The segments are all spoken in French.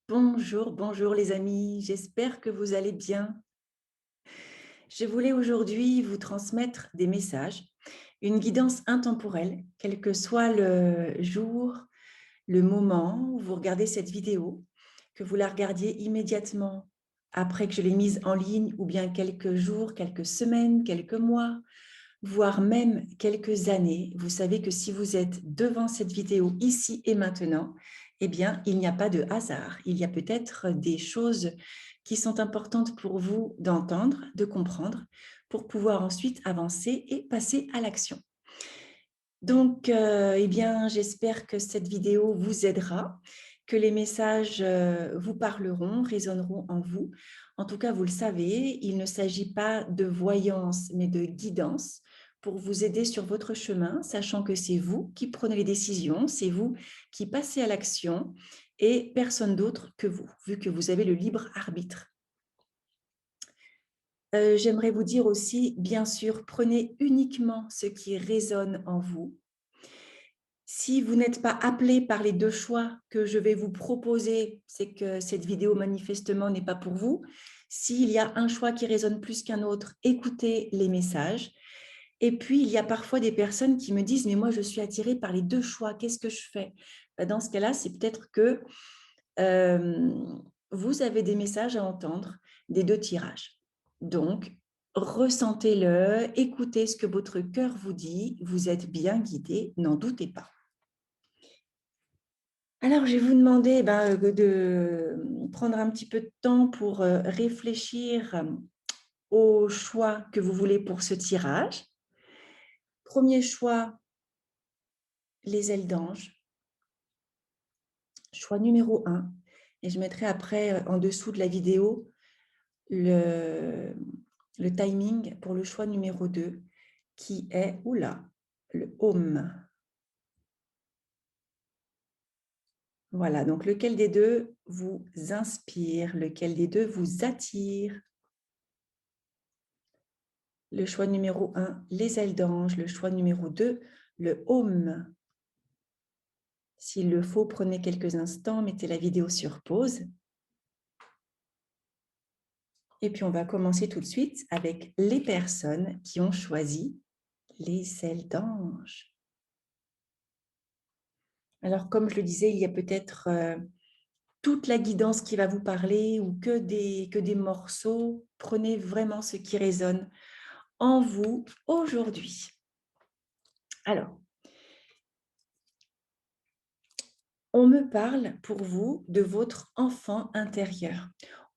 Bonjour, bonjour les amis, j'espère que vous allez bien. Je voulais aujourd'hui vous transmettre des messages, une guidance intemporelle, quel que soit le jour, le moment où vous regardez cette vidéo, que vous la regardiez immédiatement après que je l'ai mise en ligne ou bien quelques jours, quelques semaines, quelques mois, voire même quelques années. Vous savez que si vous êtes devant cette vidéo ici et maintenant, eh bien, il n'y a pas de hasard. Il y a peut-être des choses qui sont importantes pour vous d'entendre, de comprendre, pour pouvoir ensuite avancer et passer à l'action. Donc, eh bien, j'espère que cette vidéo vous aidera, que les messages vous parleront, résonneront en vous. En tout cas, vous le savez, il ne s'agit pas de voyance, mais de guidance pour vous aider sur votre chemin, sachant que c'est vous qui prenez les décisions, c'est vous qui passez à l'action et personne d'autre que vous, vu que vous avez le libre arbitre. J'aimerais vous dire aussi, bien sûr, prenez uniquement ce qui résonne en vous. Si vous n'êtes pas appelé par les deux choix que je vais vous proposer, c'est que cette vidéo manifestement n'est pas pour vous. S'il y a un choix qui résonne plus qu'un autre, écoutez les messages. Et puis, il y a parfois des personnes qui me disent, mais moi, je suis attirée par les deux choix, qu'est-ce que je fais? Dans ce cas-là, c'est peut-être que euh, vous avez des messages à entendre des deux tirages. Donc, ressentez-le, écoutez ce que votre cœur vous dit, vous êtes bien guidé, n'en doutez pas. Alors, je vais vous demander de prendre un petit peu de temps pour réfléchir au choix que vous voulez pour ce tirage. Premier choix, les ailes d'ange. Choix numéro 1. Et je mettrai après, en dessous de la vidéo, le timing pour le choix numéro 2, qui est, oula, le home. Voilà, donc lequel des deux vous inspire, lequel des deux vous attire? Le choix numéro 1, les ailes d'ange. Le choix numéro 2, le home. S'il le faut, prenez quelques instants, mettez la vidéo sur pause. Et puis, on va commencer tout de suite avec les personnes qui ont choisi les ailes d'ange. Alors, comme je le disais, il y a peut-être toute la guidance qui va vous parler ou que des morceaux. Prenez vraiment ce qui résonne en vous aujourd'hui. Alors, on me parle pour vous de votre enfant intérieur.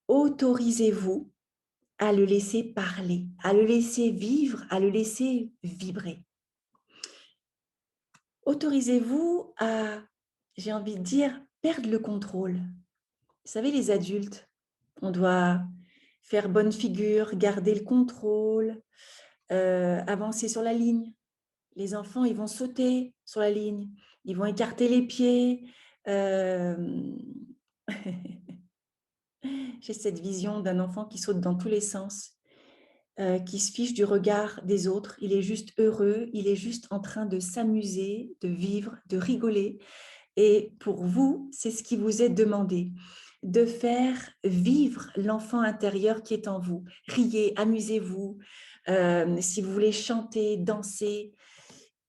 Autorisez-vous à le laisser parler, à le laisser vivre, à le laisser vibrer. Autorisez-vous à, j'ai envie de dire, perdre le contrôle. Vous savez, les adultes, on doit faire bonne figure, garder le contrôle, avancer sur la ligne. Les enfants, ils vont sauter sur la ligne, ils vont écarter les pieds. J'ai cette vision d'un enfant qui saute dans tous les sens, qui se fiche du regard des autres. Il est juste heureux, il est juste en train de s'amuser, de vivre, de rigoler. Et pour vous, c'est ce qui vous est demandé, de faire vivre l'enfant intérieur qui est en vous. Riez, amusez-vous. Si vous voulez chanter, danser,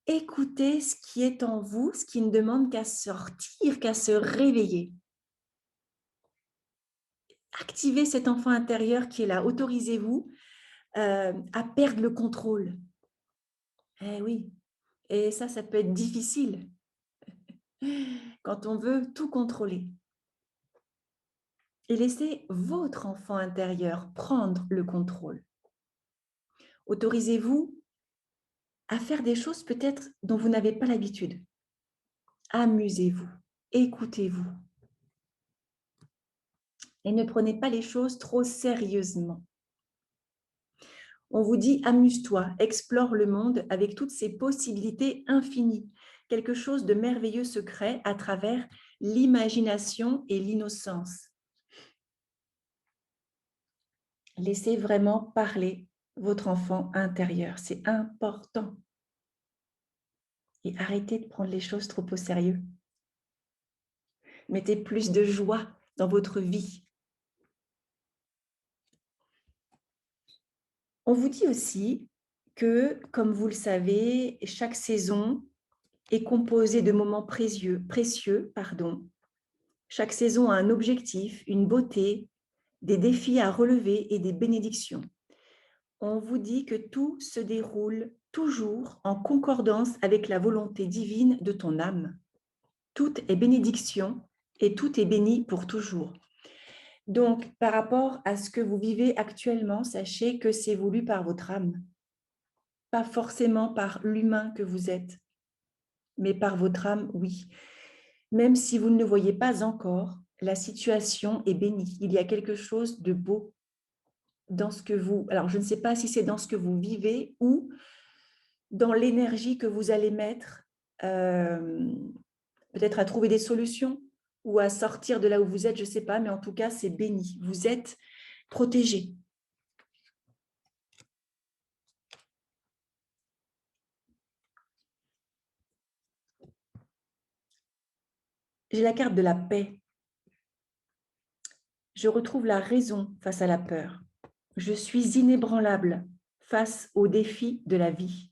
écoutez ce qui est en vous, ce qui ne demande qu'à sortir, qu'à se réveiller. Activez cet enfant intérieur qui est là. Autorisez-vous à perdre le contrôle. Eh oui, et ça peut être difficile quand on veut tout contrôler. Et laissez votre enfant intérieur prendre le contrôle. Autorisez-vous à faire des choses peut-être dont vous n'avez pas l'habitude. Amusez-vous, écoutez-vous. Et ne prenez pas les choses trop sérieusement. On vous dit amuse-toi, explore le monde avec toutes ses possibilités infinies. Quelque chose de merveilleux se crée à travers l'imagination et l'innocence. Laissez vraiment parler votre enfant intérieur. C'est important. Et arrêtez de prendre les choses trop au sérieux. Mettez plus de joie, dans votre vie. On vous dit aussi que, comme vous le savez, chaque saison est composée de moments précieux. Chaque saison a un objectif, une beauté, des défis à relever et des bénédictions. On vous dit que tout se déroule toujours en concordance avec la volonté divine de ton âme. Tout est bénédiction et tout est béni pour toujours. Donc, par rapport à ce que vous vivez actuellement, sachez que c'est voulu par votre âme, pas forcément par l'humain que vous êtes, mais par votre âme, oui. Même si vous ne le voyez pas encore, la situation est bénie. Il y a quelque chose de beau dans ce que vous... Alors, je ne sais pas si c'est dans ce que vous vivez ou dans l'énergie que vous allez mettre, peut-être à trouver des solutions ou à sortir de là où vous êtes, je ne sais pas, mais en tout cas, c'est béni. Vous êtes protégé. J'ai la carte de la paix. Je retrouve la raison face à la peur. Je suis inébranlable face aux défis de la vie.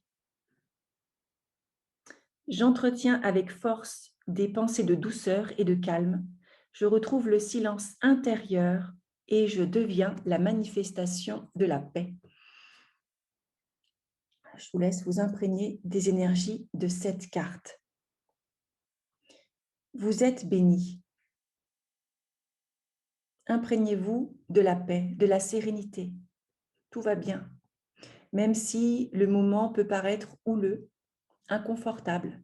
J'entretiens avec force des pensées de douceur et de calme. Je retrouve le silence intérieur et je deviens la manifestation de la paix. Je vous laisse vous imprégner des énergies de cette carte. Vous êtes béni. Imprégnez-vous de la paix, de la sérénité. Tout va bien, même si le moment peut paraître houleux, inconfortable.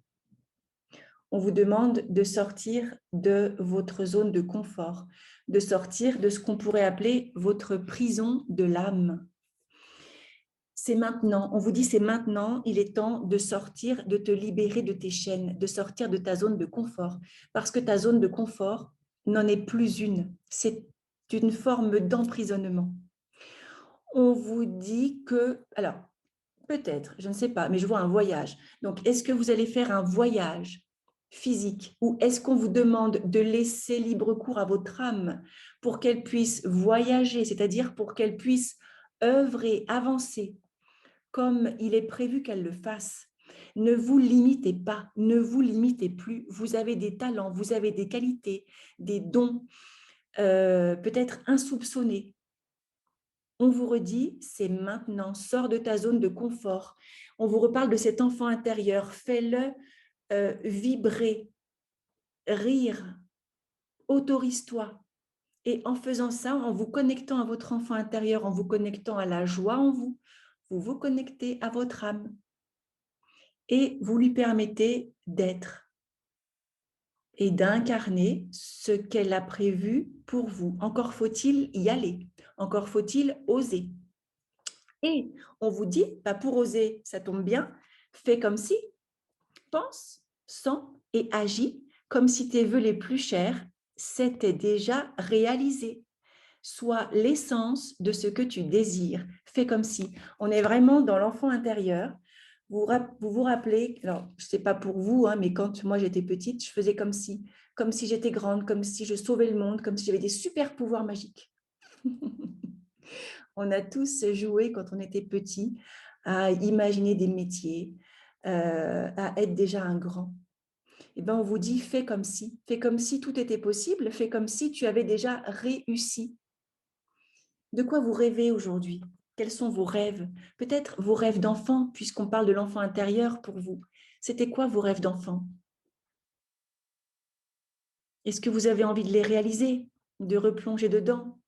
On vous demande de sortir de votre zone de confort, de sortir de ce qu'on pourrait appeler votre prison de l'âme. C'est maintenant, on vous dit c'est maintenant, il est temps de sortir, de te libérer de tes chaînes, de sortir de ta zone de confort, parce que ta zone de confort n'en est plus une, c'est une forme d'emprisonnement. On vous dit que, alors, peut-être, je ne sais pas, mais je vois un voyage. Donc, est-ce que vous allez faire un voyage physique ou est-ce qu'on vous demande de laisser libre cours à votre âme pour qu'elle puisse voyager, c'est-à-dire pour qu'elle puisse œuvrer, avancer comme il est prévu qu'elle le fasse? Ne vous limitez pas, ne vous limitez plus. Vous avez des talents, vous avez des qualités, des dons, peut-être insoupçonnés. On vous redit, c'est maintenant, sors de ta zone de confort. On vous reparle de cet enfant intérieur, fais-le vibrer, rire, autorise-toi. Et en faisant ça, en vous connectant à votre enfant intérieur, en vous connectant à la joie en vous, vous vous connectez à votre âme et vous lui permettez d'être et d'incarner ce qu'elle a prévu pour vous. Encore faut-il y aller, encore faut-il oser. Et on vous dit, bah pour oser, ça tombe bien, fais comme si, pense, sens et agis comme si tes vœux les plus chers s'étaient déjà réalisés. Sois l'essence de ce que tu désires. Fais comme si. On est vraiment dans l'enfant intérieur. Vous vous rappelez, alors je ne sais pas pour vous, hein, mais quand moi j'étais petite, je faisais comme si j'étais grande, comme si je sauvais le monde, comme si j'avais des super pouvoirs magiques. On a tous joué quand on était petit à imaginer des métiers, à être déjà un grand. Eh bien, on vous dit, fais comme si tout était possible, fais comme si tu avais déjà réussi. De quoi vous rêvez aujourd'hui? Quels sont vos rêves? Peut-être vos rêves d'enfant, puisqu'on parle de l'enfant intérieur pour vous. C'était quoi vos rêves d'enfant? Est-ce que vous avez envie de les réaliser, de replonger dedans?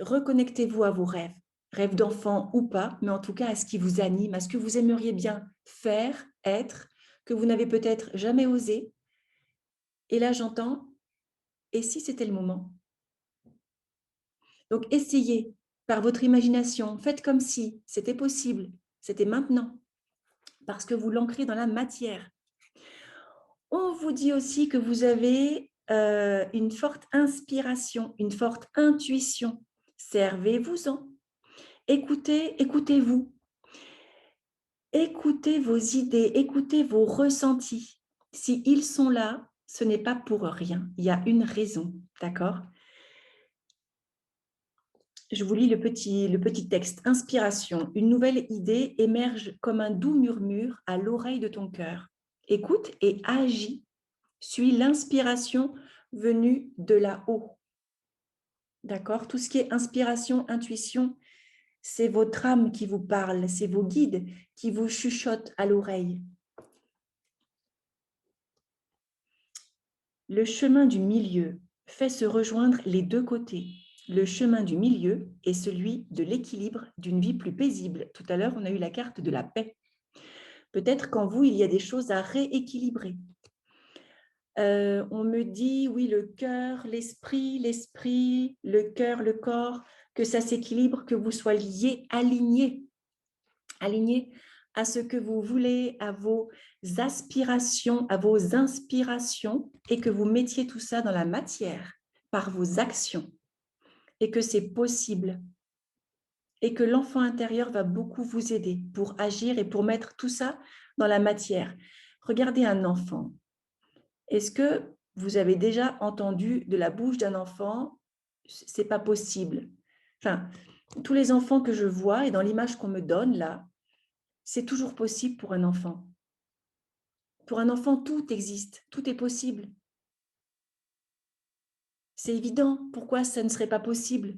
Reconnectez-vous à vos rêves, rêves d'enfant ou pas, mais en tout cas à ce qui vous anime, à ce que vous aimeriez bien faire, être, que vous n'avez peut-être jamais osé. Et là, j'entends, et si c'était le moment? Donc, essayez par votre imagination, faites comme si c'était possible, c'était maintenant, parce que vous l'ancrez dans la matière. On vous dit aussi que vous avez une forte inspiration, une forte intuition. Servez-vous-en. Écoutez-vous. Écoutez vos idées, écoutez vos ressentis. Si ils sont là, ce n'est pas pour rien. Il y a une raison, d'accord? Je vous lis le petit texte. Inspiration. Une nouvelle idée émerge comme un doux murmure à l'oreille de ton cœur. Écoute et agis. Suis l'inspiration venue de là-haut. D'accord? Tout ce qui est inspiration, intuition, c'est votre âme qui vous parle, c'est vos guides qui vous chuchotent à l'oreille. Le chemin du milieu fait se rejoindre les deux côtés. Le chemin du milieu est celui de l'équilibre d'une vie plus paisible. Tout à l'heure, on a eu la carte de la paix. Peut-être qu'en vous, il y a des choses à rééquilibrer. On me dit, oui, le cœur, l'esprit, le cœur, le corps, que ça s'équilibre, que vous soyez alignés à ce que vous voulez, à vos aspirations, à vos inspirations, et que vous mettiez tout ça dans la matière par vos actions, et que c'est possible, et que l'enfant intérieur va beaucoup vous aider pour agir et pour mettre tout ça dans la matière. Regardez un enfant. Est-ce que vous avez déjà entendu de la bouche d'un enfant, c'est pas possible? Enfin, tous les enfants que je vois et dans l'image qu'on me donne là, c'est toujours possible pour un enfant. Pour un enfant, tout existe, tout est possible. C'est évident, pourquoi ça ne serait pas possible?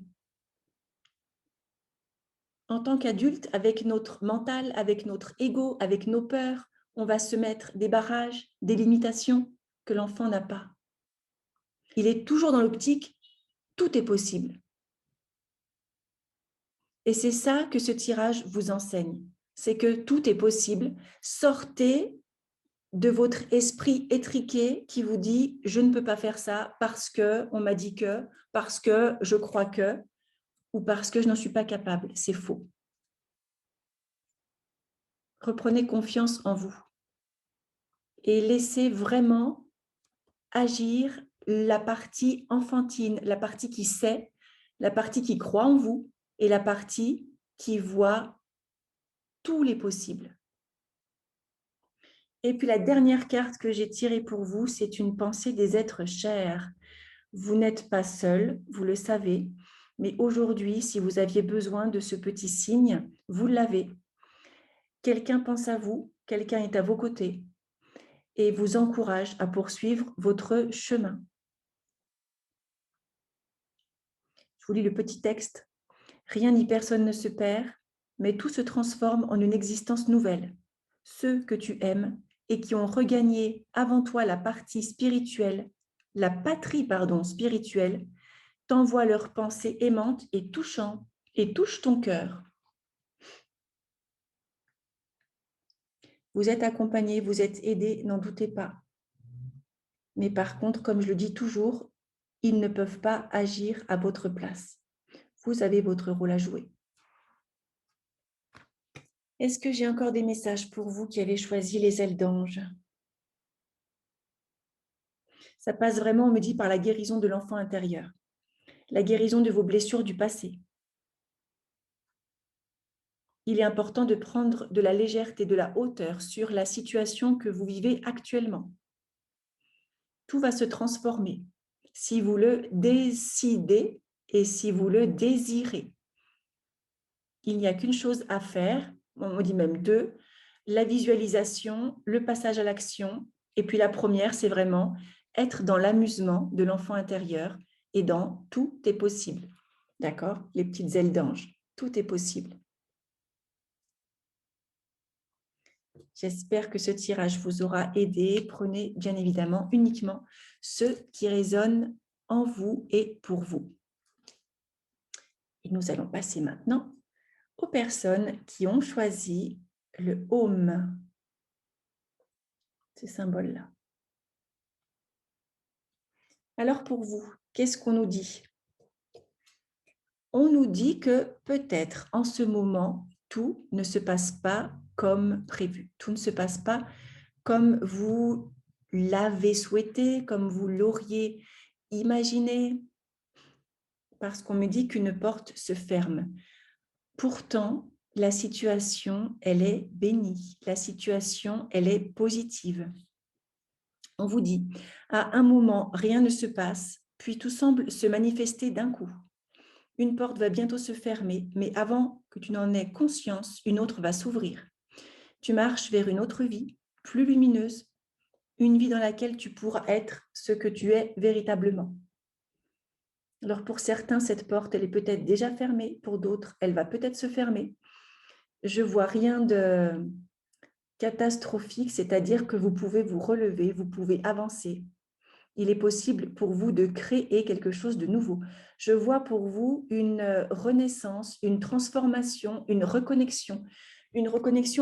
En tant qu'adulte, avec notre mental, avec notre ego, avec nos peurs, on va se mettre des barrages, des limitations que l'enfant n'a pas. Il est toujours dans l'optique, tout est possible. Et c'est ça que ce tirage vous enseigne, c'est que tout est possible. Sortez de votre esprit étriqué qui vous dit « je ne peux pas faire ça parce qu'on m'a dit que, parce que je crois que, ou parce que je n'en suis pas capable ». C'est faux. Reprenez confiance en vous et laissez vraiment agir la partie enfantine, la partie qui sait, la partie qui croit en vous et la partie qui voit tous les possibles. Et puis la dernière carte que j'ai tirée pour vous, c'est une pensée des êtres chers. Vous n'êtes pas seul, vous le savez, mais aujourd'hui, si vous aviez besoin de ce petit signe, vous l'avez. Quelqu'un pense à vous, quelqu'un est à vos côtés et vous encourage à poursuivre votre chemin. Je vous lis le petit texte. Rien ni personne ne se perd, mais tout se transforme en une existence nouvelle. Ceux que tu aimes et qui ont regagné avant toi la partie spirituelle, la patrie, spirituelle, t'envoient leurs pensées aimantes et touchantes et touchent ton cœur. Vous êtes accompagné, vous êtes aidé, n'en doutez pas. Mais par contre, comme je le dis toujours, ils ne peuvent pas agir à votre place. Vous avez votre rôle à jouer. Est-ce que j'ai encore des messages pour vous qui avez choisi les ailes d'ange? Ça passe vraiment, on me dit, par la guérison de l'enfant intérieur, la guérison de vos blessures du passé. Il est important de prendre de la légèreté, de la hauteur sur la situation que vous vivez actuellement. Tout va se transformer si vous le décidez et si vous le désirez. Il n'y a qu'une chose à faire, on dit même deux, la visualisation, le passage à l'action. Et puis la première, c'est vraiment être dans l'amusement de l'enfant intérieur et dans tout est possible. D'accord? Les petites ailes d'ange, tout est possible. J'espère que ce tirage vous aura aidé. Prenez bien évidemment uniquement ceux qui résonnent en vous et pour vous. Et nous allons passer maintenant aux personnes qui ont choisi le home, ce symbole-là. Alors pour vous, qu'est-ce qu'on nous dit? On nous dit que peut-être en ce moment, tout ne se passe pas comme prévu. Tout ne se passe pas comme vous l'avez souhaité, comme vous l'auriez imaginé, parce qu'on me dit qu'une porte se ferme. Pourtant, la situation, elle est bénie. La situation, elle est positive. On vous dit, à un moment, rien ne se passe, puis tout semble se manifester d'un coup. Une porte va bientôt se fermer, mais avant que tu n'en aies conscience, une autre va s'ouvrir. Tu marches vers une autre vie, plus lumineuse, une vie dans laquelle tu pourras être ce que tu es véritablement. Alors pour certains, cette porte, elle est peut-être déjà fermée, pour d'autres, elle va peut-être se fermer. Je vois rien de catastrophique, c'est-à-dire que vous pouvez vous relever, vous pouvez avancer. Il est possible pour vous de créer quelque chose de nouveau. Je vois pour vous une renaissance, une transformation, une reconnexion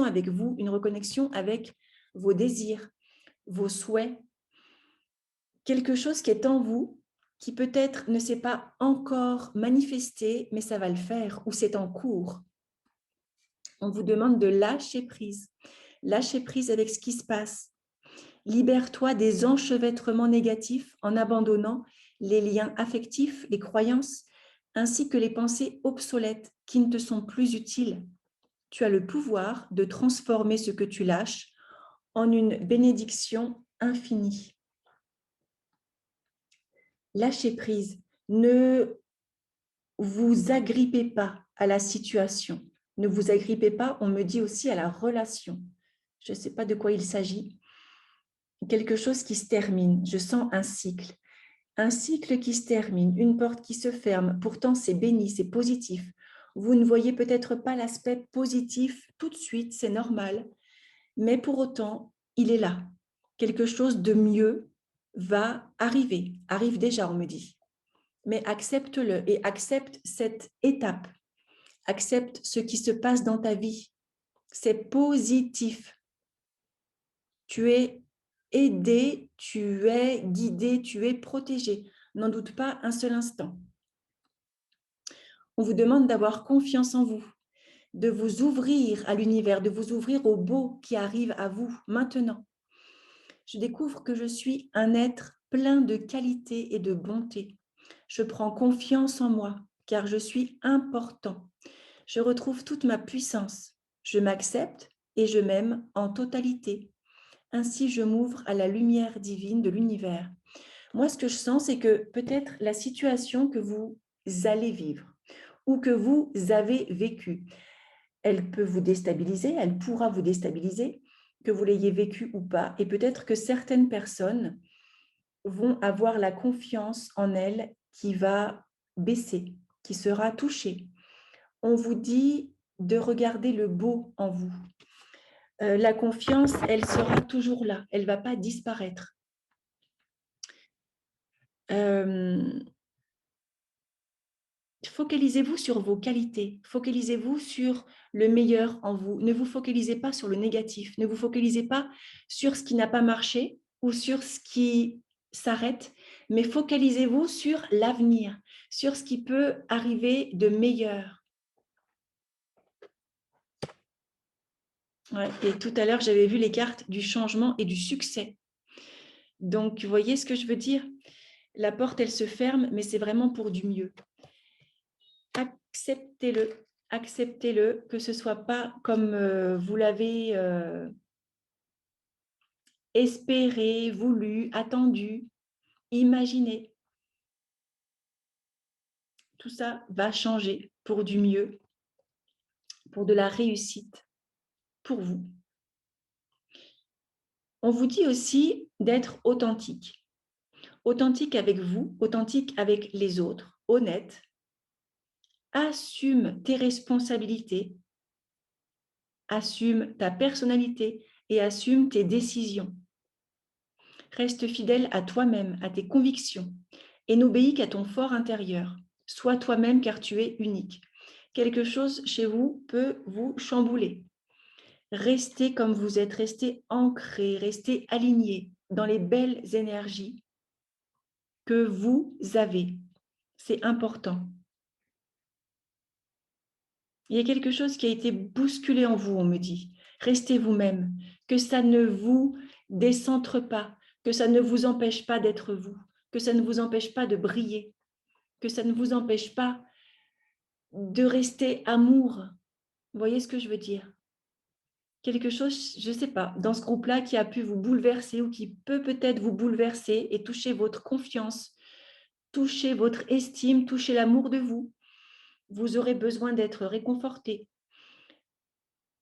avec vous, une reconnexion avec vos désirs, vos souhaits, quelque chose qui est en vous, qui peut-être ne s'est pas encore manifesté, mais ça va le faire, ou c'est en cours. On vous demande de lâcher prise avec ce qui se passe. Libère-toi des enchevêtrements négatifs en abandonnant les liens affectifs, les croyances, ainsi que les pensées obsolètes qui ne te sont plus utiles. Tu as le pouvoir de transformer ce que tu lâches en une bénédiction infinie. Lâchez prise. Ne vous agrippez pas à la situation. Ne vous agrippez pas, on me dit aussi, à la relation. Je ne sais pas de quoi il s'agit. Quelque chose qui se termine. Je sens un cycle. Un cycle qui se termine, une porte qui se ferme. Pourtant, c'est béni, c'est positif. Vous ne voyez peut-être pas l'aspect positif tout de suite, c'est normal. Mais pour autant, il est là. Quelque chose de mieux va arriver. Arrive déjà, on me dit. Mais accepte-le et accepte cette étape. Accepte ce qui se passe dans ta vie. C'est positif. Tu es aidé, tu es guidé, tu es protégé. N'en doute pas un seul instant. On vous demande d'avoir confiance en vous, de vous ouvrir à l'univers, de vous ouvrir au beau qui arrive à vous maintenant. Je découvre que je suis un être plein de qualité et de bonté. Je prends confiance en moi, car je suis important. Je retrouve toute ma puissance. Je m'accepte et je m'aime en totalité. Ainsi, je m'ouvre à la lumière divine de l'univers. Moi, ce que je sens, c'est que peut-être la situation que vous allez vivre ou que vous avez vécue, elle peut vous déstabiliser, elle pourra vous déstabiliser, que vous l'ayez vécue ou pas. Et peut-être que certaines personnes vont avoir la confiance en elles qui va baisser, qui sera touchée. On vous dit de regarder le beau en vous. La confiance, elle sera toujours là, elle ne va pas disparaître. Focalisez-vous sur vos qualités, focalisez-vous sur le meilleur en vous. Ne vous focalisez pas sur le négatif, ne vous focalisez pas sur ce qui n'a pas marché ou sur ce qui s'arrête, mais focalisez-vous sur l'avenir, sur ce qui peut arriver de meilleur. Ouais, et tout à l'heure, j'avais vu les cartes du changement et du succès. Donc, vous voyez ce que je veux dire? La porte, elle se ferme, mais c'est vraiment pour du mieux. Acceptez-le, acceptez-le, que ce ne soit pas comme vous l'avez espéré, voulu, attendu, imaginé. Tout ça va changer pour du mieux, pour de la réussite, pour vous. On vous dit aussi d'être authentique. Authentique avec vous, authentique avec les autres, honnête. Assume tes responsabilités, assume ta personnalité et assume tes décisions. Reste fidèle à toi-même, à tes convictions et n'obéis qu'à ton fort intérieur. Sois toi-même car tu es unique. Quelque chose chez vous peut vous chambouler. Restez comme vous êtes, restez ancré, restez aligné dans les belles énergies que vous avez. C'est important. Il y a quelque chose qui a été bousculé en vous, on me dit. Restez vous-même, que ça ne vous décentre pas, que ça ne vous empêche pas d'être vous, que ça ne vous empêche pas de briller, que ça ne vous empêche pas de rester amour. Vous voyez ce que je veux dire? Quelque chose, je ne sais pas, dans ce groupe-là qui a pu vous bouleverser ou qui peut peut-être vous bouleverser et toucher votre confiance, toucher votre estime, toucher l'amour de vous. vous aurez besoin d'être réconforté,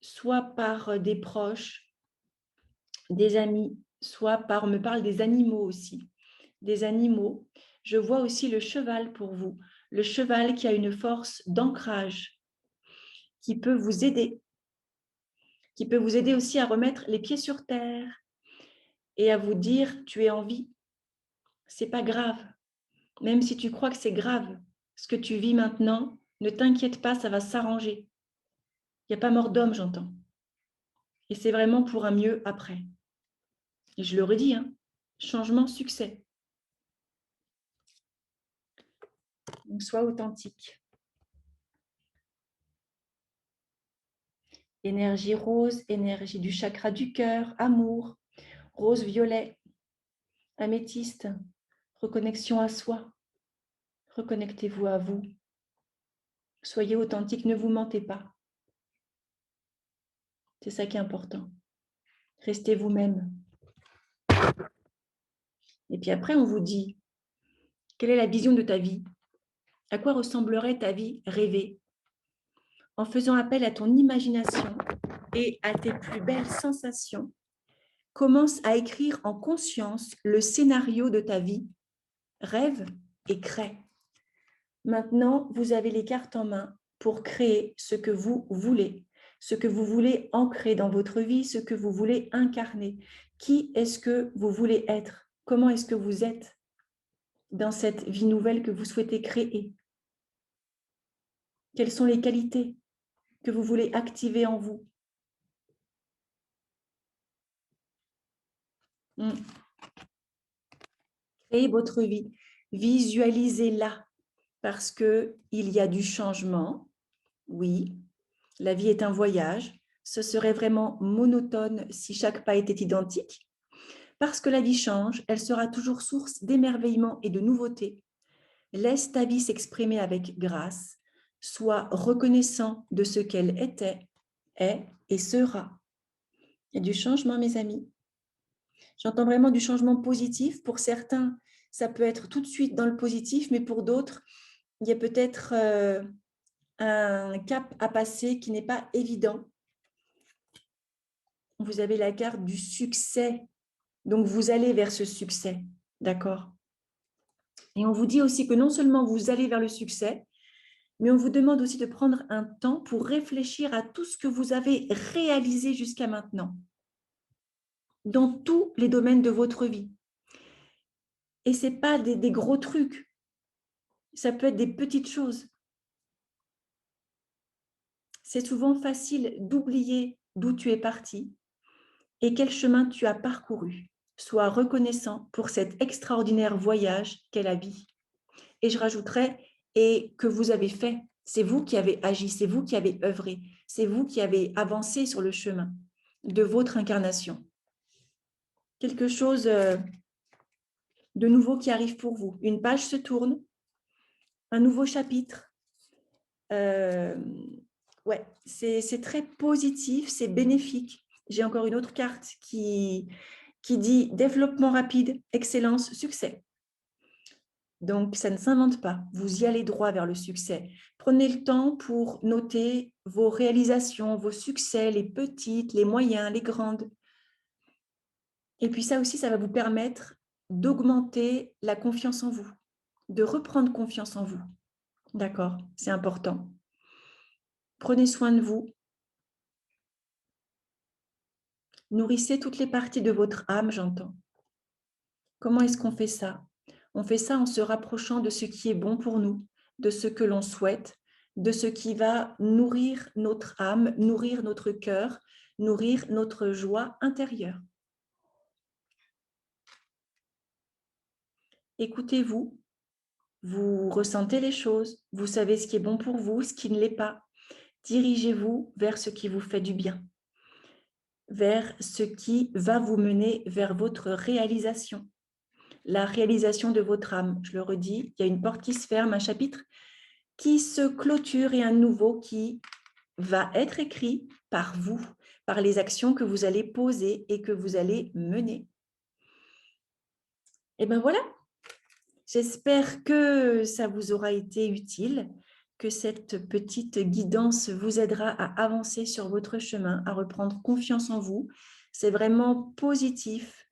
soit par des proches, des amis, soit par, on me parle des animaux aussi, des animaux. Je vois aussi le cheval pour vous, le cheval qui a une force d'ancrage, qui peut vous aider, aussi à remettre les pieds sur terre et à vous dire, tu es en vie, c'est pas grave, même si tu crois que c'est grave, ce que tu vis maintenant, ne t'inquiète pas, ça va s'arranger. Il n'y a pas mort d'homme, j'entends. Et c'est vraiment pour un mieux après. Et je le redis, hein, changement, succès. Donc, sois authentique. Énergie rose, énergie du chakra du cœur, amour, rose-violet, améthyste, reconnexion à soi. Reconnectez-vous à vous. Soyez authentique, ne vous mentez pas. C'est ça qui est important. Restez vous-même. Et puis après, on vous dit, quelle est la vision de ta vie? À quoi ressemblerait ta vie rêvée? En faisant appel à ton imagination et à tes plus belles sensations, commence à écrire en conscience le scénario de ta vie. Rêve et crée. Maintenant, vous avez les cartes en main pour créer ce que vous voulez ancrer dans votre vie, ce que vous voulez incarner. Qui est-ce que vous voulez être? Comment est-ce que vous êtes dans cette vie nouvelle que vous souhaitez créer? Quelles sont les qualités que vous voulez activer en vous? Créez votre vie, visualisez-la parce qu'il y a du changement. Oui, la vie est un voyage. Ce serait vraiment monotone si chaque pas était identique. Parce que la vie change, elle sera toujours source d'émerveillement et de nouveautés. Laisse ta vie s'exprimer avec grâce. Sois reconnaissant de ce qu'elle était, est et sera. Il y a du changement, mes amis. J'entends vraiment du changement positif. Pour certains, ça peut être tout de suite dans le positif, mais pour d'autres, il y a peut-être un cap à passer qui n'est pas évident. Vous avez la carte du succès. Donc, vous allez vers ce succès. D'accord? Et on vous dit aussi que non seulement vous allez vers le succès, mais on vous demande aussi de prendre un temps pour réfléchir à tout ce que vous avez réalisé jusqu'à maintenant, dans tous les domaines de votre vie. Et ce n'est pas des gros trucs, ça peut être des petites choses. C'est souvent facile d'oublier d'où tu es parti et quel chemin tu as parcouru. Sois reconnaissant pour cet extraordinaire voyage qu'est la vie. Et je rajouterais, et que vous avez fait. C'est vous qui avez agi, c'est vous qui avez œuvré, c'est vous qui avez avancé sur le chemin de votre incarnation. Quelque chose de nouveau qui arrive pour vous. Une page se tourne, un nouveau chapitre. Ouais, c'est très positif, c'est bénéfique. J'ai encore une autre carte qui dit développement rapide, excellence, succès. Donc, ça ne s'invente pas. Vous y allez droit vers le succès. Prenez le temps pour noter vos réalisations, vos succès, les petites, les moyens, les grandes. Et puis ça aussi, ça va vous permettre d'augmenter la confiance en vous, de reprendre confiance en vous. D'accord? C'est important. Prenez soin de vous. Nourrissez toutes les parties de votre âme, j'entends. Comment est-ce qu'on fait ça? On fait ça en se rapprochant de ce qui est bon pour nous, de ce que l'on souhaite, de ce qui va nourrir notre âme, nourrir notre cœur, nourrir notre joie intérieure. Écoutez-vous, vous ressentez les choses, vous savez ce qui est bon pour vous, ce qui ne l'est pas. Dirigez-vous vers ce qui vous fait du bien, vers ce qui va vous mener vers votre réalisation, la réalisation de votre âme. Je le redis, il y a une porte qui se ferme, un chapitre qui se clôture et un nouveau qui va être écrit par vous, par les actions que vous allez poser et que vous allez mener. Et bien voilà, j'espère que ça vous aura été utile. que cette petite guidance vous aidera à avancer sur votre chemin, à reprendre confiance en vous. C'est vraiment positif.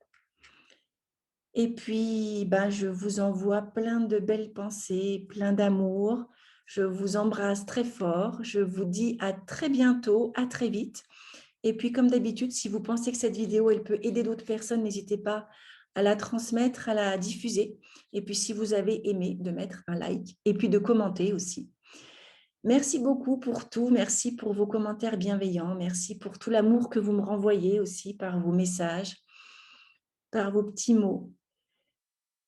Et puis, ben, je vous envoie plein de belles pensées, plein d'amour. Je vous embrasse très fort. Je vous dis à très bientôt, à très vite. Et puis, comme d'habitude, si vous pensez que cette vidéo, elle peut aider d'autres personnes, n'hésitez pas à la transmettre, à la diffuser. Et puis, si vous avez aimé, de mettre un like et puis de commenter aussi. Merci beaucoup pour tout. Merci pour vos commentaires bienveillants. Merci pour tout l'amour que vous me renvoyez aussi par vos messages, par vos petits mots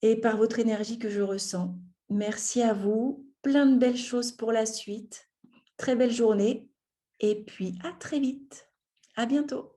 et par votre énergie que je ressens. Merci à vous. Plein de belles choses pour la suite. Très belle journée. Et puis, à très vite. À bientôt.